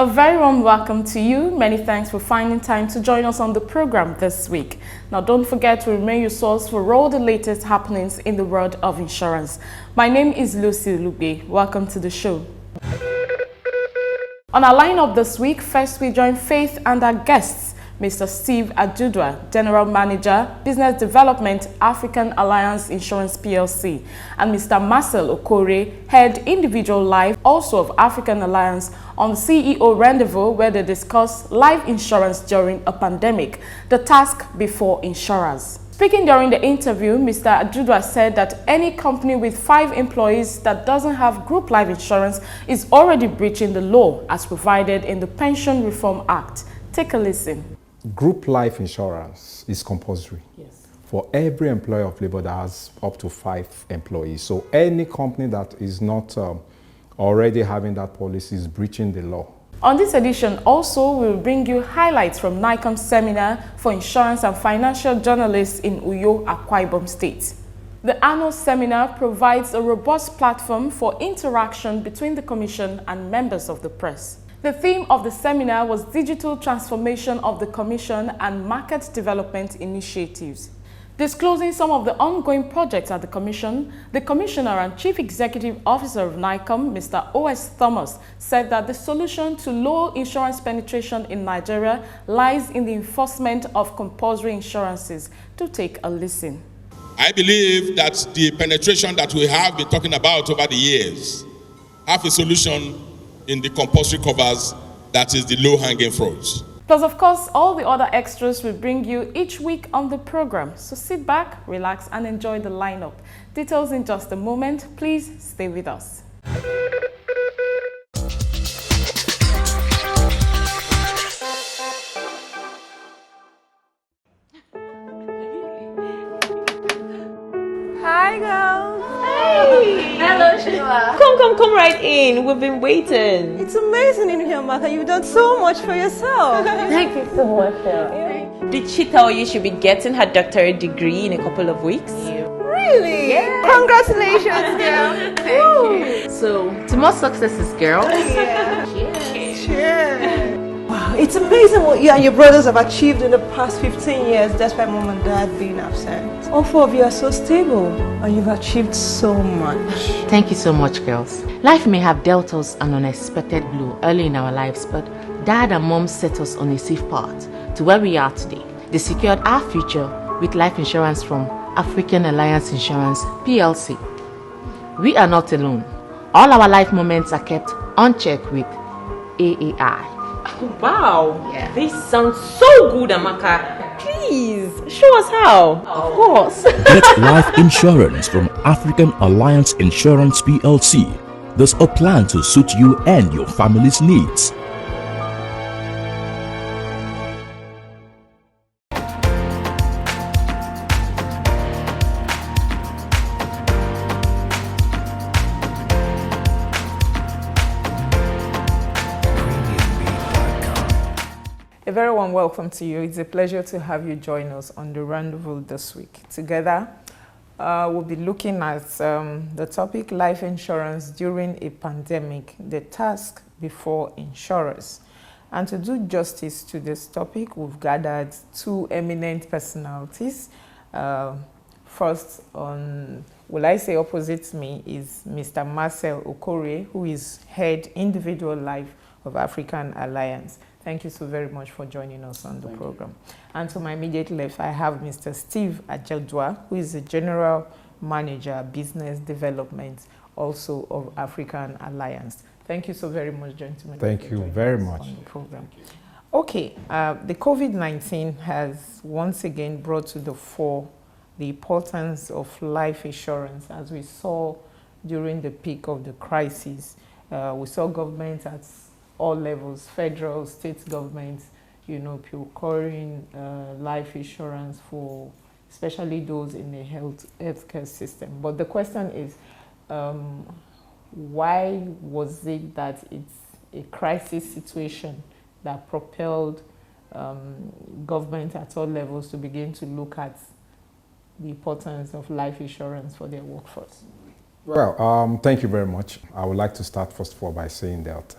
A very warm welcome to you. Many thanks for finding time to join us on the program this week. Now, don't forget to remain your source for all the latest happenings in the world of insurance. My name is Lucy Lugbe. Welcome to the show. On our lineup this week, first we join Faith and our guests, Mr. Steve Ajudwa, General Manager, Business Development, African Alliance Insurance PLC, and Mr. Marcel Okore, Head Individual Life, also of African Alliance, on CEO Rendezvous, where they discuss life insurance during a pandemic, the task before insurers. Speaking during the interview, Mr. Ajudwa said that any company with 5 employees that doesn't have group life insurance is already breaching the law as provided in the Pension Reform Act. Take a listen. Group life insurance is compulsory. Yes. For every employer of labor that has up to 5 employees. So any company that is not already having that policy is breaching the law. On this edition, also, we will bring you highlights from NICOM seminar for insurance and financial journalists in Uyo, Akwa Ibom State. The annual seminar provides a robust platform for interaction between the Commission and members of the press. The theme of the seminar was Digital Transformation of the Commission and Market Development Initiatives. Disclosing some of the ongoing projects at the Commission, the Commissioner and Chief Executive Officer of NICOM, Mr. O.S. Thomas, said that the solution to low insurance penetration in Nigeria lies in the enforcement of compulsory insurances. To take a listen. I believe that the penetration that we have been talking about over the years have a solution in the compulsory covers, that is the low-hanging fruits. Plus, of course, all the other extras we bring you each week on the program. So sit back, relax, and enjoy the lineup. Details in just a moment. Please stay with us. Hi, girls. Hey. Hello, Sheila. Come right in. We've been waiting. It's amazing in here, Martha. You've done so much for yourself. Thank you so much, Sheila. Did she tell you she'll be getting her doctorate degree in a couple of weeks? Really? Yeah. Congratulations, girl. Thank you. So, to more successes, girl. Yeah. Cheers. Cheers. Wow, it's amazing what you and your brothers have achieved in the past 15 years, despite mom and dad being absent. All 4 of you are so stable, and you've achieved so much. Thank you so much, girls. Life may have dealt us an unexpected blow early in our lives, but Dad and Mom set us on a safe path to where we are today. They secured our future with life insurance from African Alliance Insurance PLC. We are not alone. All our life moments are kept on check with AAI. Wow, Yeah. This sounds so good, Amaka. Please, show us how. Of course. Get life insurance from African Alliance Insurance PLC. There's a plan to suit you and your family's needs. A very warm welcome to you. It's a pleasure to have you join us on the Rendezvous this week. Together, we'll be looking at the topic life insurance during a pandemic, the task before insurers. And to do justice to this topic, we've gathered 2 eminent personalities. First, will I say opposite me, is Mr. Marcel Okore, who is Head Individual Life of African Alliance. Thank you so very much for joining us on the program. And to my immediate left, I have Mr. Steve Ajudwa, who is the General Manager, Business Development, also of African Alliance. Thank you so very much, gentlemen. Thank you very much on the program. Okay, the COVID-19 has once again brought to the fore the importance of life insurance, as we saw during the peak of the crisis. We saw governments at all levels, federal, state governments, procuring life insurance for especially those in the healthcare system. But the question is, why was it that it's a crisis situation that propelled government at all levels to begin to look at the importance of life insurance for their workforce? Well, thank you very much. I would like to start first of all by saying that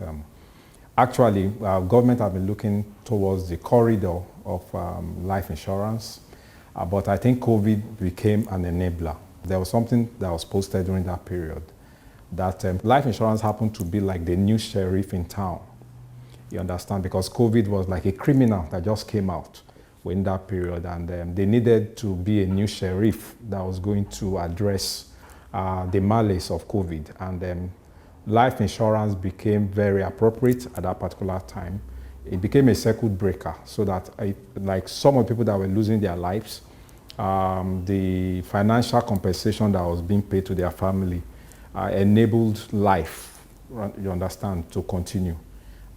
Actually, government have been looking towards the corridor of life insurance, but I think COVID became an enabler. There was something that was posted during that period that life insurance happened to be like the new sheriff in town. You understand? Because COVID was like a criminal that just came out in that period, and they needed to be a new sheriff that was going to address the malice of COVID. And life insurance became very appropriate at that particular time. It became a circuit breaker, so that like some of the people that were losing their lives, the financial compensation that was being paid to their family enabled life, you understand, to continue.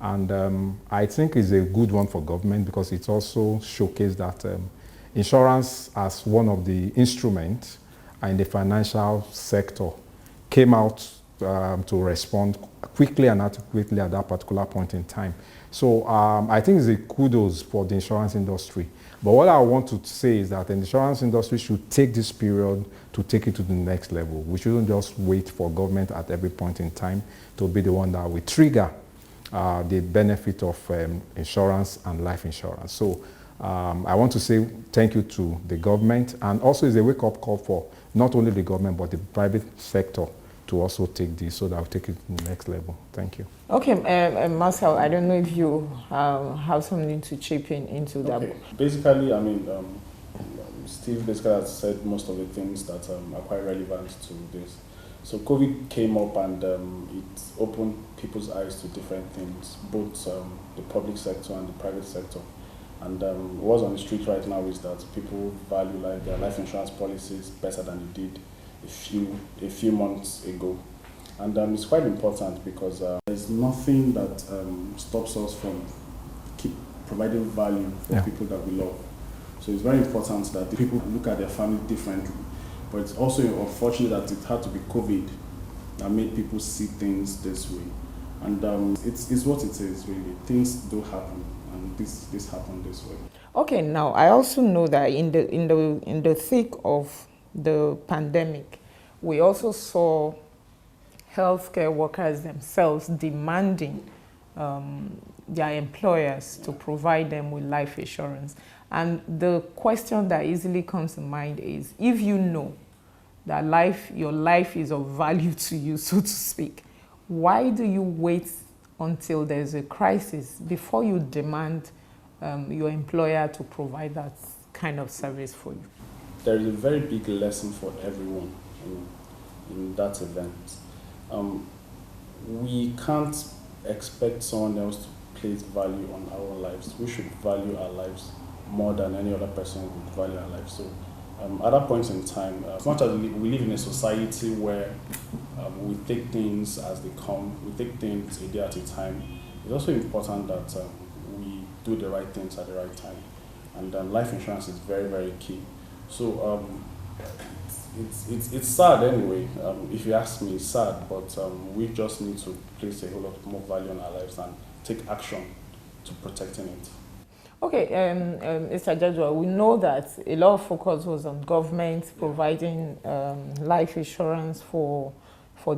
And I think it's a good one for government because it also showcased that insurance as one of the instruments in the financial sector came out to respond quickly and adequately at that particular point in time. So I think it's a kudos for the insurance industry. But what I want to say is that the insurance industry should take this period to take it to the next level. We shouldn't just wait for government at every point in time to be the one that will trigger the benefit of insurance and life insurance. So I want to say thank you to the government, and also it's a wake-up call for not only the government but the private sector to also take this, so that I'll take it to the next level. Thank you. Okay, Marcel, I don't know if you have something to chip into that. Okay. Basically, I mean, Steve basically has said most of the things that are quite relevant to this. So COVID came up and it opened people's eyes to different things, both the public sector and the private sector. And what's on the street right now is that people value their life insurance policies better than they did a few months ago. And it's quite important because there's nothing that stops us from keep providing value for people that we love. So it's very important that the people look at their family differently. But it's also unfortunate that it had to be COVID that made people see things this way. And it's what it is, really. Things do happen, and this happened this way. Okay, now I also know that in the thick of the pandemic, we also saw healthcare workers themselves demanding their employers to provide them with life insurance. And the question that easily comes to mind is, if you know that your life is of value to you, so to speak, why do you wait until there's a crisis before you demand your employer to provide that kind of service for you? There is a very big lesson for everyone in that event. We can't expect someone else to place value on our lives. We should value our lives more than any other person would value our lives. So at that point in time, as much as we live in a society where we take things as they come, we take things a day at a time, it's also important that we do the right things at the right time. And life insurance is very, very key. So it's sad anyway. If you ask me, it's sad, but we just need to place a whole lot more value on our lives and take action to protecting it. Okay, Mr. Jadua, we know that a lot of focus was on government providing life insurance for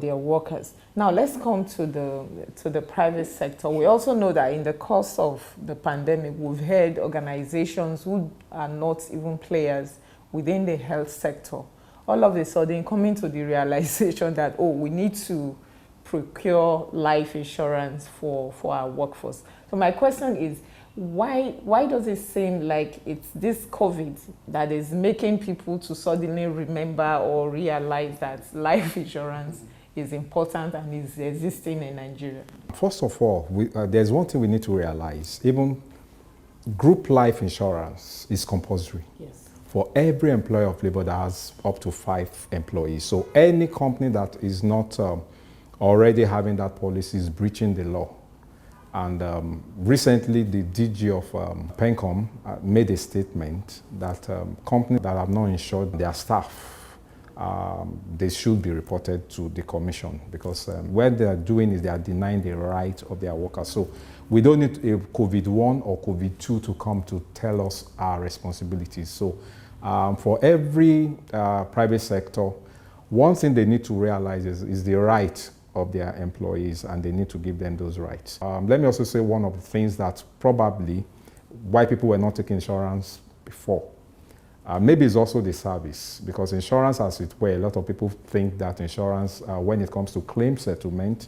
their workers. Now let's come to the private sector. We also know that in the course of the pandemic, we've had organizations who are not even players within the health sector, all of a sudden coming to the realization that, we need to procure life insurance for our workforce. So my question is, why does it seem like it's this COVID that is making people to suddenly remember or realize that life insurance is important and is existing in Nigeria? First of all, there's one thing we need to realize. Even group life insurance is compulsory. Yes. For every employer of labor that has up to 5 employees. So any company that is not already having that policy is breaching the law. And recently, the DG of naicom made a statement that companies that have not insured their staff, they should be reported to the commission, because what they are doing is they are denying the right of their workers. So we don't need a COVID-1 or COVID-2 to come to tell us our responsibilities. So for every private sector, one thing they need to realize is the right of their employees, and they need to give them those rights. Let me also say one of the things that probably why people were not taking insurance before. Maybe it's also the service, because insurance, as it were, a lot of people think that insurance, when it comes to claim settlement,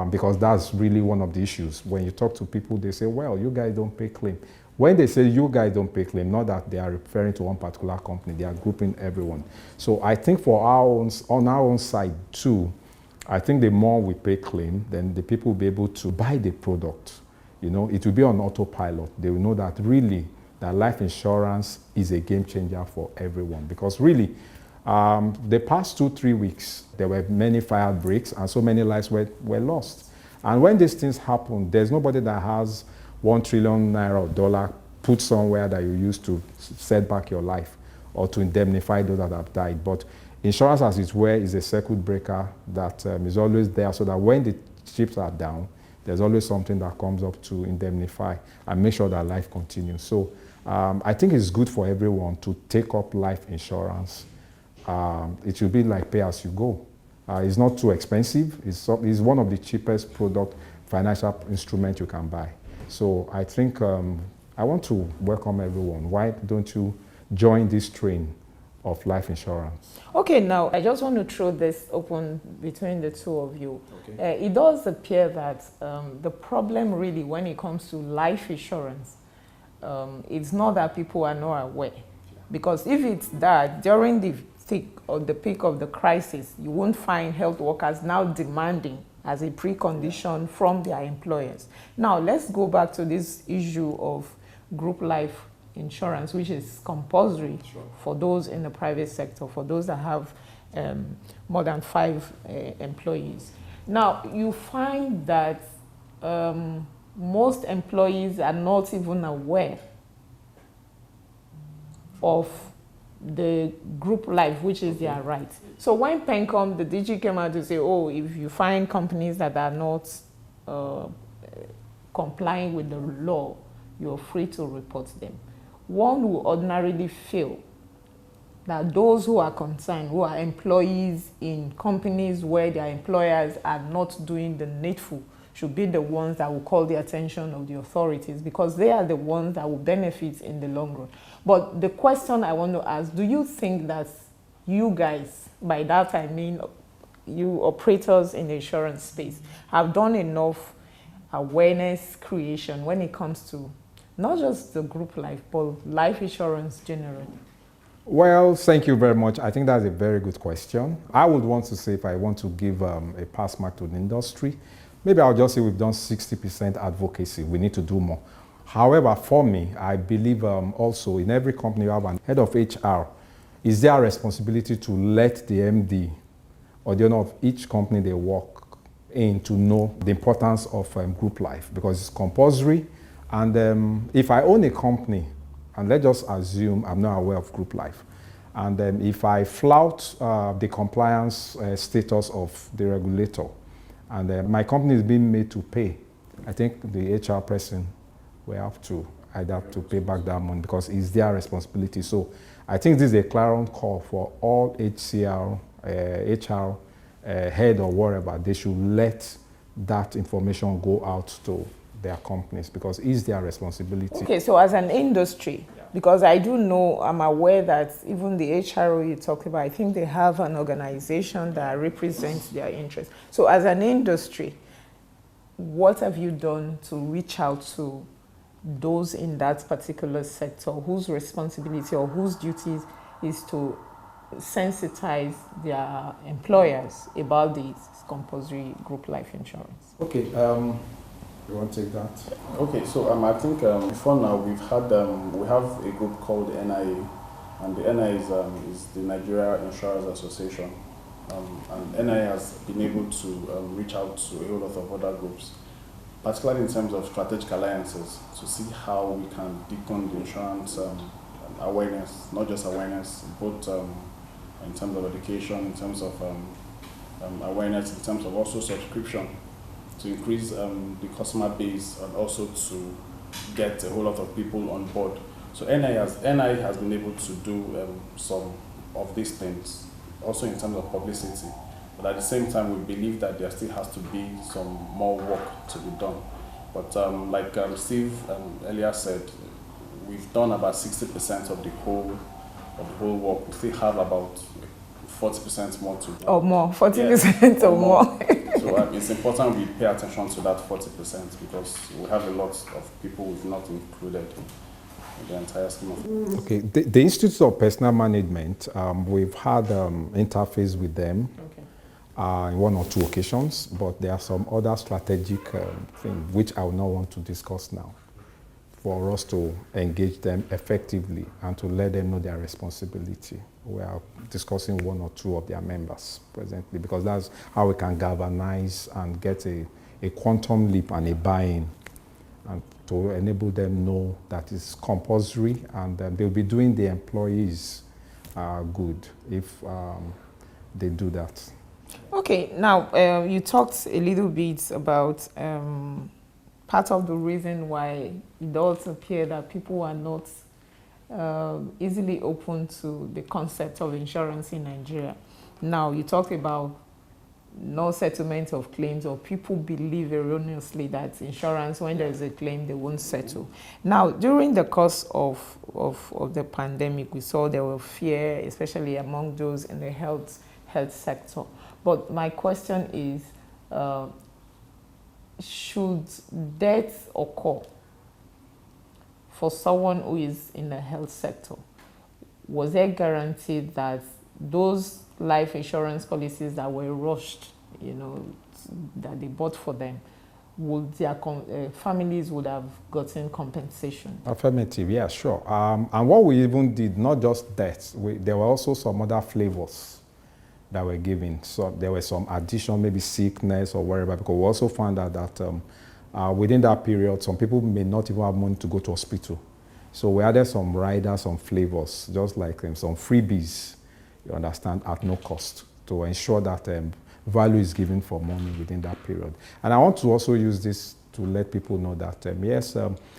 because that's really one of the issues. When you talk to people, they say, well, you guys don't pay claim. When they say you guys don't pay claim, not that they are referring to one particular company, they are grouping everyone. So I think for on our own side too, I think the more we pay claim, then the people will be able to buy the product. You know, it will be on autopilot. They will know that really that life insurance is a game changer for everyone. Because really, the past 2-3 weeks, there were many fire breaks and so many lives were lost. And when these things happen, there's nobody that has 1 trillion naira or dollar put somewhere that you use to set back your life or to indemnify those that have died. But insurance, as it were, is a circuit breaker that is always there, so that when the chips are down, there's always something that comes up to indemnify and make sure that life continues. So I think it's good for everyone to take up life insurance. It should be like pay as you go. It's not too expensive. It's one of the cheapest financial instrument you can buy. So I think I want to welcome everyone. Why don't you join this train of life insurance? Okay, now I just want to throw this open between the two of you. Okay. It does appear that the problem really when it comes to life insurance, it's not that people are not aware. Because if it's that, during the peak of the crisis, you won't find health workers now demanding as a precondition from their employers. Now, let's go back to this issue of group life insurance, which is compulsory for those in the private sector, for those that have more than 5 employees. Now, you find that most employees are not even aware of the group life, which is their right. So when PENCOM, the DG came out to say, oh, if you find companies that are not complying with the law, you're free to report them. One will ordinarily feel that those who are concerned, who are employees in companies where their employers are not doing the needful, should be the ones that will call the attention of the authorities, because they are the ones that will benefit in the long run. But the question I want to ask, do you think that you guys, by that I mean you operators in the insurance space, have done enough awareness creation when it comes to not just the group life, but life insurance generally? Well, thank you very much. I think that's a very good question. I would want to say, if I want to give a pass mark to the industry, maybe I'll just say we've done 60% advocacy. We need to do more. However, for me, I believe also in every company you have an head of HR. Is their responsibility to let the MD or the owner of each company they work in to know the importance of group life, because it's compulsory. And if I own a company, and let's just assume I'm not aware of group life, and if I flout the compliance status of the regulator, and my company is being made to pay, I think the HR person will have to either to pay back that money, because it's their responsibility. So I think this is a clarion call for all HCR, HR head or whatever. They should let that information go out to their companies, because it's their responsibility. Okay, so as an industry, because I do know, I'm aware that even the HRO you talked about, I think they have an organization that represents their interests. So as an industry, what have you done to reach out to those in that particular sector whose responsibility or whose duties is to sensitize their employers about the compulsory group life insurance? Okay, you want to take that? Okay, so I think before now we have a group called the NIA, and the NIA is the Nigeria Insurers Association, and NIA has been able to reach out to a whole lot of other groups, particularly in terms of strategic alliances, to see how we can deepen the insurance awareness, not just awareness, both in terms of education, in terms of awareness, in terms of also subscription, to increase the customer base and also to get a whole lot of people on board. So NI has been able to do some of these things, also in terms of publicity. But at the same time, we believe that there still has to be some more work to be done. But like Steve earlier said, we've done about 60% of the whole work. We still have about 40% more to do. Or more, 40% or more. So it's important we pay attention to that 40% because we have a lot of people we've not included in the entire scheme of things. Okay, the Institute of Personnel Management, we've had interface with them in one or two occasions, but there are some other strategic things which I will not want to discuss now, for us to engage them effectively and to let them know their responsibility. We are discussing one or two of their members presently because that's how we can galvanize and get a quantum leap and a buy-in, and to enable them know that it's compulsory and they'll be doing the employees good if they do that. Okay, now you talked a little bit about part of the reason why it does appear that people are not easily open to the concept of insurance in Nigeria. Now, you talked about no settlement of claims, or people believe erroneously that insurance, when there is a claim, they won't settle. Now, during the course of the pandemic, we saw there was fear, especially among those in the health sector. But my question is, should death occur for someone who is in the health sector, was there guaranteed that those life insurance policies that were rushed, that they bought for them, would their families would have gotten compensation? Affirmative, yeah, sure. And what we even did, not just death, there were also some other flavors that were given. So there were some additional, maybe sickness or whatever, because we also found out that within that period, some people may not even have money to go to hospital. So we added some riders, some flavors, just like some freebies, you understand, at no cost, to ensure that value is given for money within that period. And I want to also use this to let people know that, yes,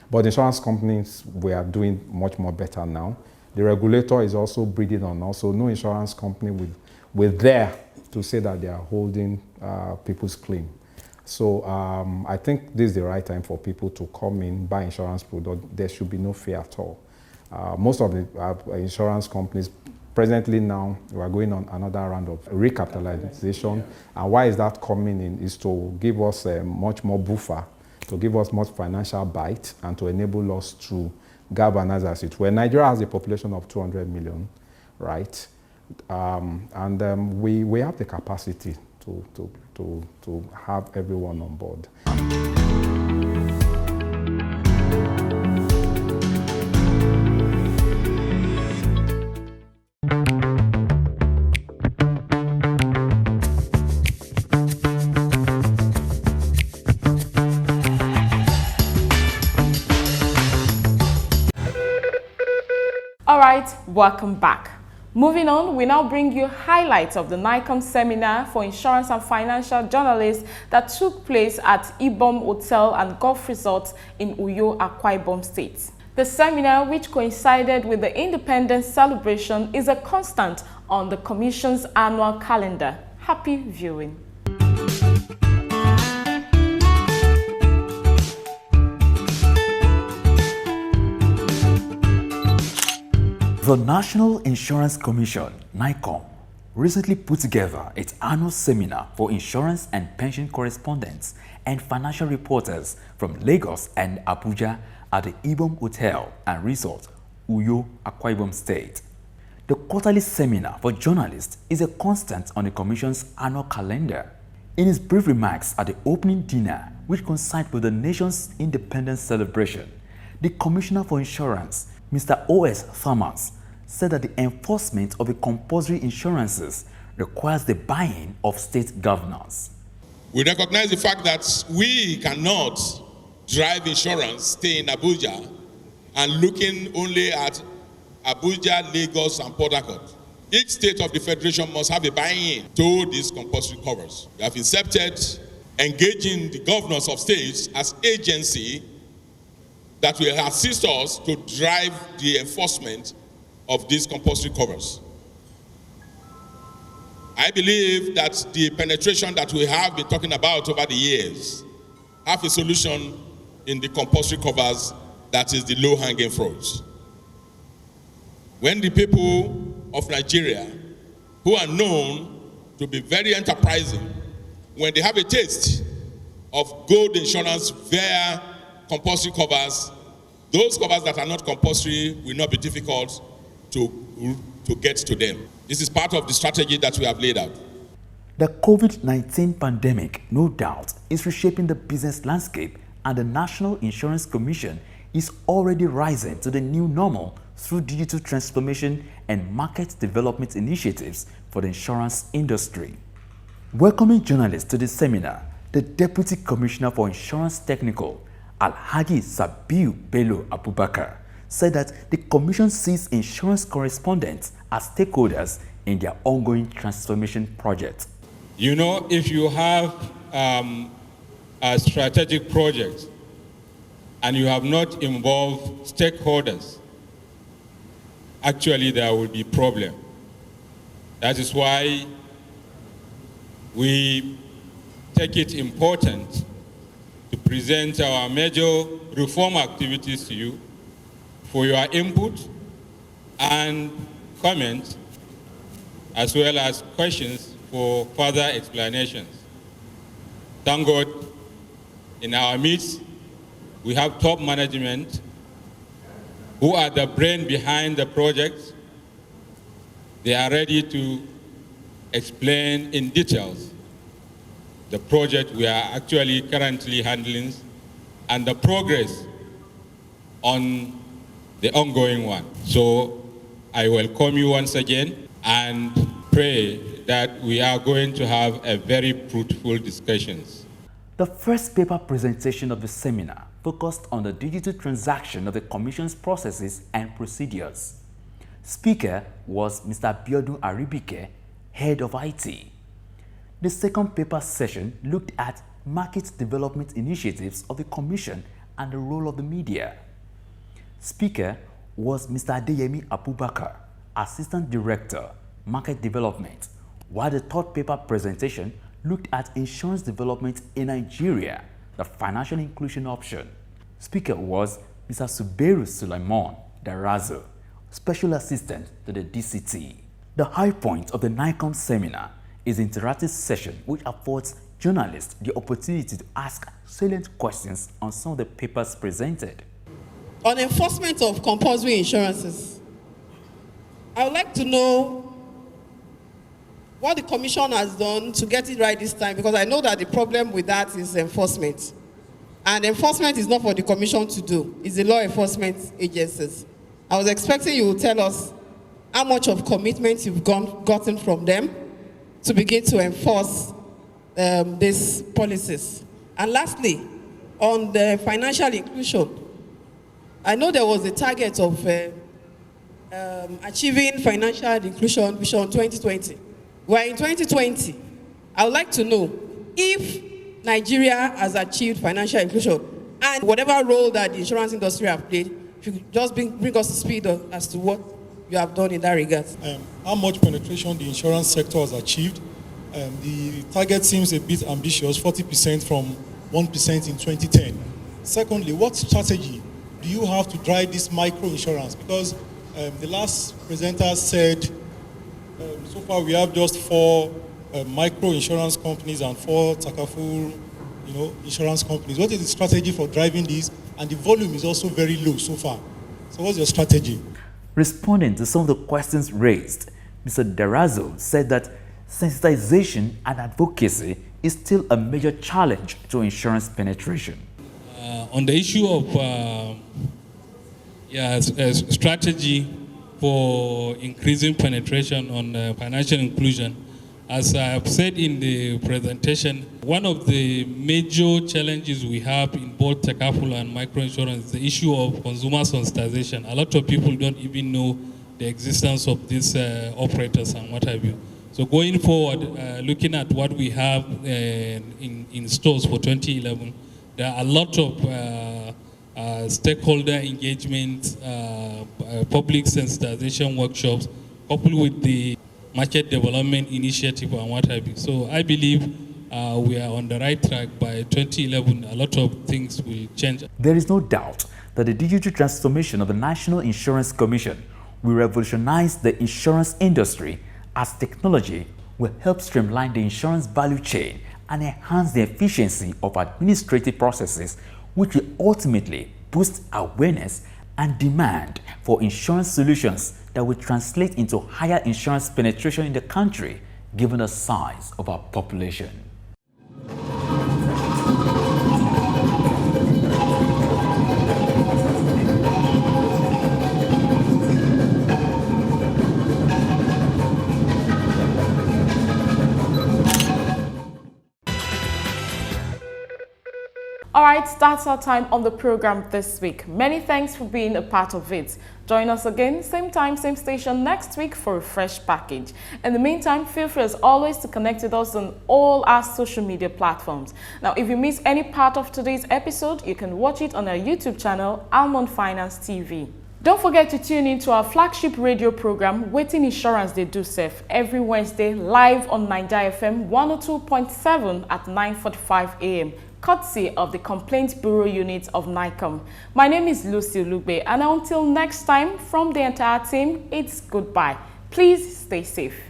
but insurance companies, we are doing much more better now. The regulator is also breathing on us, so no insurance company will dare to say that they are holding people's claim. So I think this is the right time for people to come in, buy insurance products. There should be no fear at all. Most of the insurance companies, presently now, we are going on another round of recapitalization. Yeah. And why is that coming in? Is to give us much more buffer, to give us much financial bite, and to enable us to galvanize as it were. Nigeria has a population of 200 million, right? We have the capacity to have everyone on board. All right, welcome back. Moving on, we now bring you highlights of the NICOM seminar for insurance and financial journalists that took place at Ibom Hotel and Golf Resort in Uyo, Akwa Ibom State. The seminar, which coincided with the Independence celebration, is a constant on the Commission's annual calendar. Happy viewing. The National Insurance Commission, NICOM, recently put together its annual seminar for insurance and pension correspondents and financial reporters from Lagos and Abuja at the Ibom Hotel and Resort, Uyo, Akwa Ibom State. The quarterly seminar for journalists is a constant on the Commission's annual calendar. In his brief remarks at the opening dinner, which coincided with the nation's independence celebration, the Commissioner for Insurance, Mr. O.S. Thomas, said that the enforcement of the compulsory insurances requires the buy-in of state governors. We recognize the fact that we cannot drive insurance, stay in Abuja, and looking only at Abuja, Lagos, and Port Harcourt. Each state of the Federation must have a buy-in to these compulsory covers. We have incepted engaging the governors of states as agency that will assist us to drive the enforcement of these compulsory covers. I believe that the penetration that we have been talking about over the years have a solution in the compulsory covers that is the low-hanging fruit. When the people of Nigeria, who are known to be very enterprising, when they have a taste of gold insurance via compulsory covers, those covers that are not compulsory will not be difficult to get to them. This is part of the strategy that we have laid out. The COVID-19 pandemic, no doubt, is reshaping the business landscape, and the National Insurance Commission is already rising to the new normal through digital transformation and market development initiatives for the insurance industry. Welcoming journalists to the seminar, the Deputy Commissioner for Insurance Technical, Alhaji Sabiu Bello Abubakar, said that the Commission sees insurance correspondents as stakeholders in their ongoing transformation project. You know, if you have a strategic project and you have not involved stakeholders, actually there will be problem. That is why we take it important to present our major reform activities to you for your input and comments, as well as questions for further explanations. Thank God, in our midst, we have top management who are the brain behind the project. They are ready to explain in details the project we are actually currently handling and the progress on the ongoing one. So I welcome you once again and pray that we are going to have a very fruitful discussions. The first paper presentation of the seminar focused on the digital transaction of the Commission's processes and procedures. Speaker was Mr. Biodun Aribike, Head of IT. The second paper session looked at market development initiatives of the Commission and the role of the media. Speaker was Mr. Adeyemi Abubakar, Assistant Director, Market Development, while the third paper presentation looked at insurance development in Nigeria, the financial inclusion option. Speaker was Mr. Suberu Sulaiman Darazo, Special Assistant to the DCT. The high point of the naicom seminar is an interactive session which affords journalists the opportunity to ask salient questions on some of the papers presented. On enforcement of compulsory insurances, I would like to know what the Commission has done to get it right this time, because I know that the problem with that is enforcement. And enforcement is not for the Commission to do, it's the law enforcement agencies. I was expecting you would tell us how much of commitment you've gotten from them to begin to enforce these policies. And lastly, on the financial inclusion, I know there was a target of achieving financial inclusion vision 2020. We're in 2020. I would like to know if Nigeria has achieved financial inclusion and whatever role that the insurance industry have played, if you could just bring us to speed as to what you have done in that regard. How much penetration the insurance sector has achieved. The target seems a bit ambitious, 40% from 1% in 2010. Secondly, what strategy do you have to drive this micro insurance? Because the last presenter said so far we have just 4 micro insurance companies and 4 takaful, insurance companies. What is the strategy for driving this? And the volume is also very low so far. So what's your strategy? Responding to some of the questions raised, Mr. Darazo said that sensitization and advocacy is still a major challenge to insurance penetration. On the issue of strategy for increasing penetration on financial inclusion, as I have said in the presentation, one of the major challenges we have in both takaful and microinsurance is the issue of consumer sensitization. A lot of people don't even know the existence of these operators and what have you. So going forward, looking at what we have in stores for 2011, there are a lot of stakeholder engagement, public sensitization workshops, coupled with the market development initiative and what have you. So I believe we are on the right track. By 2011, a lot of things will change. There is no doubt that the digital transformation of the National Insurance Commission will revolutionize the insurance industry, as technology will help streamline the insurance value chain and enhance the efficiency of administrative processes, which will ultimately boost awareness and demand for insurance solutions that will translate into higher insurance penetration in the country, given the size of our population. Alright, that's our time on the program this week. Many thanks for being a part of it. Join us again, same time, same station next week for a fresh package. In the meantime, feel free as always to connect with us on all our social media platforms. Now, if you miss any part of today's episode, you can watch it on our YouTube channel, Almond Finance TV. Don't forget to tune in to our flagship radio program, Waiting Insurance They Do Safe, every Wednesday live on Niger FM 102.7 at 9:45 a.m. courtesy of the Complaints Bureau Unit of NICOM. My name is Lucy Lugbe, and until next time, from the entire team, it's goodbye. Please stay safe.